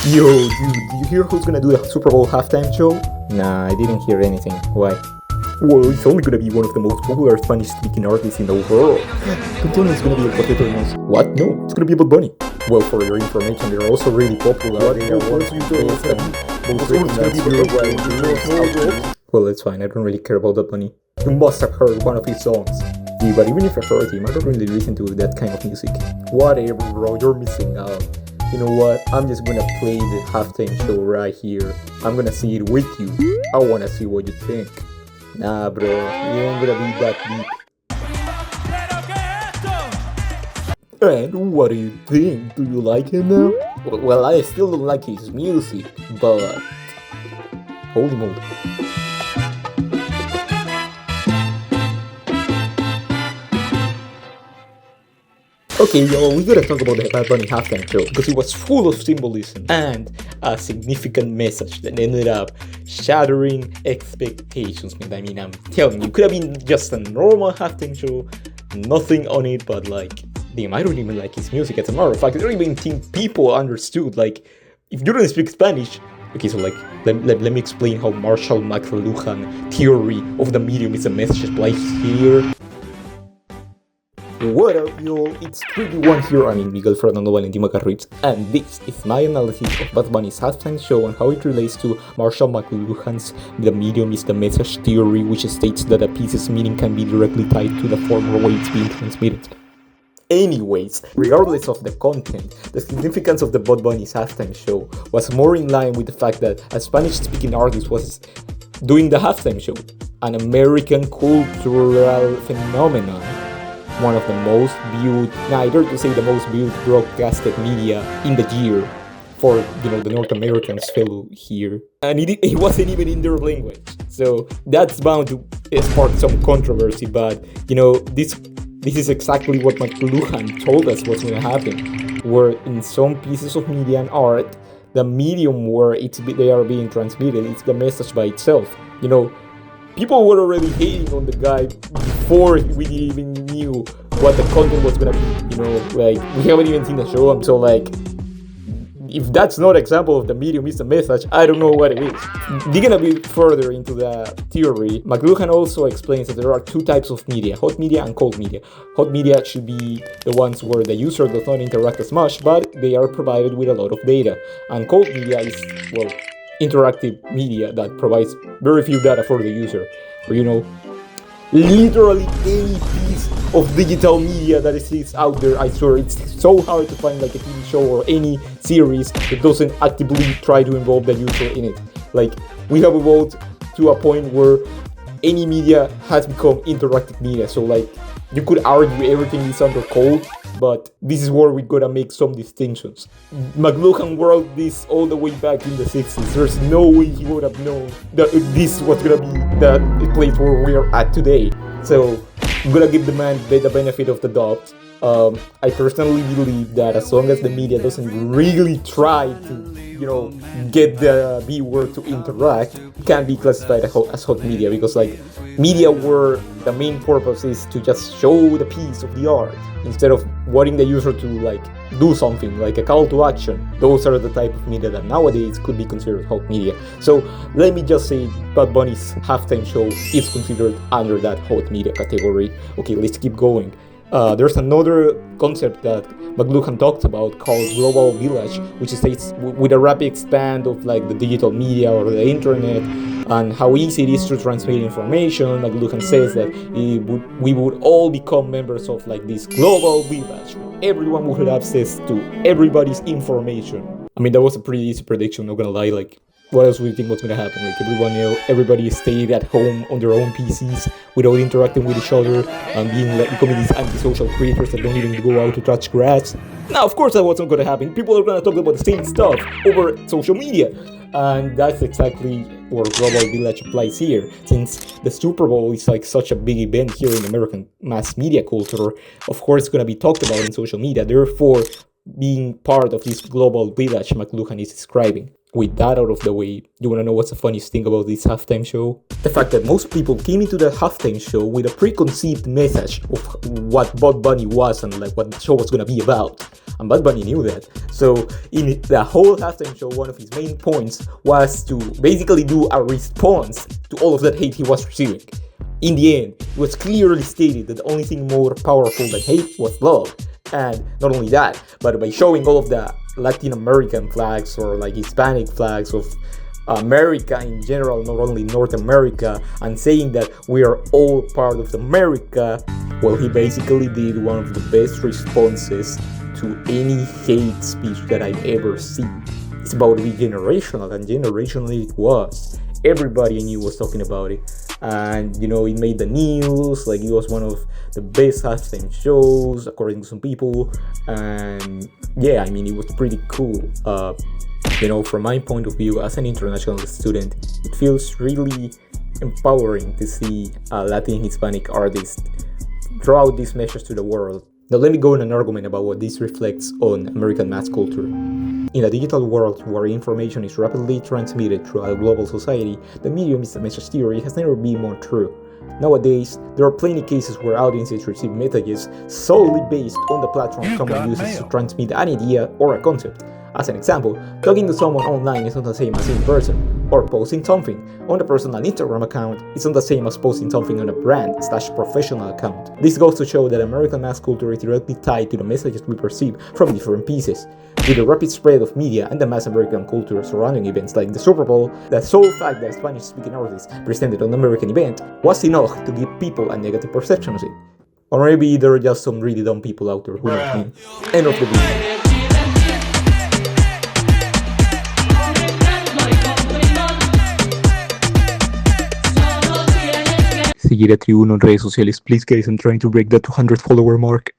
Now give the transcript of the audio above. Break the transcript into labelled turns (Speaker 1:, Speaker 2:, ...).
Speaker 1: Yo, dude, do you hear who's gonna do the Super Bowl halftime show? Nah, I didn't hear anything. Why? Well, it's only gonna be one of the most popular Spanish-speaking artists in the world. Don't tell me it's gonna be El Cuarteto de Nos. What? No, it's gonna be about Bunny. Well, for your information, they're also really popular. They are one of the Well, it's fine, I don't really care about that Bunny. You must have heard one of his songs. Yeah, but even if I heard him, I don't really listen to that kind of music. Whatever, bro, you're missing out. You know what? I'm just gonna play the halftime show right here. I'm gonna sing it with you. I wanna see what you think. Nah, bro, you ain't gonna be that deep. And what do you think? Do you like him now? Well, I still don't like his music, but holy moly. Okay, yo, we gotta talk about the Bad Bunny halftime show because it was full of symbolism and a significant message that ended up shattering expectations. I mean, I'm telling you, it could have been just a normal halftime show, nothing on it, but like, damn, I don't even like his music. As a matter of fact, I don't even think people understood. Like, if you don't speak Spanish, okay, so like, let me explain how Marshall Mc Luhan theory of the medium is a message applies here. What up, y'all? It's Trilli here, I mean Miguel Fernando Valentín Macarrich, and this is my analysis of Bad Bunny's halftime show and how it relates to Marshall Mc Luhan's The Medium is the Message theory, which states that a piece's meaning can be directly tied to the form or way it's being transmitted. Anyways, regardless of the content, the significance of the Bad Bunny's halftime show was more in line with the fact that a Spanish-speaking artist was doing the halftime show, an American cultural phenomenon. One of the most viewed, I dare to say the most viewed broadcasted media in the year for, the North Americans fellow here. And it wasn't even in their language. So that's bound to spark some controversy, but, this is exactly what Mc Luhan told us was going to happen. Where in some pieces of media and art, the medium where they are being transmitted, it's the message by itself. People were already hating on the guy before we even knew what the content was gonna be, like, we haven't even seen the show, so like, if that's not an example of the medium is the message, I don't know what it is. Digging a bit further into the theory, Mc Luhan also explains that there are two types of media, hot media and cold media. Hot media should be the ones where the user does not interact as much, but they are provided with a lot of data. And cold media is, well, interactive media that provides very few data for the user. Or, literally any piece of digital media that exists out there, I swear it's so hard to find like a TV show or any series that doesn't actively try to involve the user in it. Like, we have evolved to a point where any media has become interactive media, so like, you could argue everything is under cold, but this is where we gotta make some distinctions. Mc Luhan wrote this all the way back in the 60s. There's no way he would have known that this was gonna be the place where we're at today. So I'm gonna give the man the benefit of the doubt. I personally believe that as long as the media doesn't really try to, get the B word to interact, it can be classified as hot media, because like, media where the main purpose is to just show the piece of the art instead of wanting the user to like do something like a call to action. Those are the type of media that nowadays could be considered hot media. So let me just say Bad Bunny's halftime show is considered under that hot media category. Okay, let's keep going. There's another concept that Mc Luhan talked about called global village, which states with a rapid expand of like the digital media or the internet and how easy it is to transmit information. Mc Luhan says that we would all become members of like this global village where everyone would have access to everybody's information. I mean, that was a pretty easy prediction, not gonna lie. Like, what else would you think was gonna happen? Like, everybody stayed at home on their own PCs without interacting with each other and becoming these antisocial creatures that don't even go out to touch grass. Now, of course, that wasn't gonna happen. People are gonna talk about the same stuff over social media. And that's exactly where Global Village applies here. Since the Super Bowl is like such a big event here in American mass media culture, of course, it's gonna be talked about in social media. Therefore, being part of this global village Mc Luhan is describing. With that out of the way, you wanna know what's the funniest thing about this halftime show? The fact that most people came into the halftime show with a preconceived message of what Bad Bunny was and like what the show was gonna be about. And Bad Bunny knew that. So in the whole halftime show, one of his main points was to basically do a response to all of that hate he was receiving. In the end, it was clearly stated that the only thing more powerful than hate was love. And not only that, but by showing all of the Latin American flags or like Hispanic flags of America in general, not only North America, and saying that we are all part of America, well, he basically did one of the best responses to any hate speech that I've ever seen. It's about to be generational, and generationally it was. Everybody I knew was talking about it, and you know, it made the news. Like, it was one of the best halftime shows according to some people, and yeah, I mean, it was pretty cool. You know, from my point of view as an international student, it feels really empowering to see Latin Hispanic artists draw out this message to the world. Now let me go on an argument about what this reflects on American mass culture. In a digital world where information is rapidly transmitted throughout global society, the medium is the message theory has never been more true. Nowadays, there are plenty cases where audiences receive messages solely based on the platform someone uses to transmit an idea or a concept. As an example, talking to someone online is not the same as in person, or posting something on a personal Instagram account is not the same as posting something on a brand/professional account. This goes to show that American mass culture is directly tied to the messages we perceive from different pieces. With the rapid spread of media and the mass American culture surrounding events like the Super Bowl, the sole fact that Spanish-speaking artists presented on the American event was enough to give people a negative perception of it. Or maybe there are just some really dumb people out there who know me. End of the video. Seguir a Tribuno en redes sociales, please guys, I'm trying to break the 200 follower mark.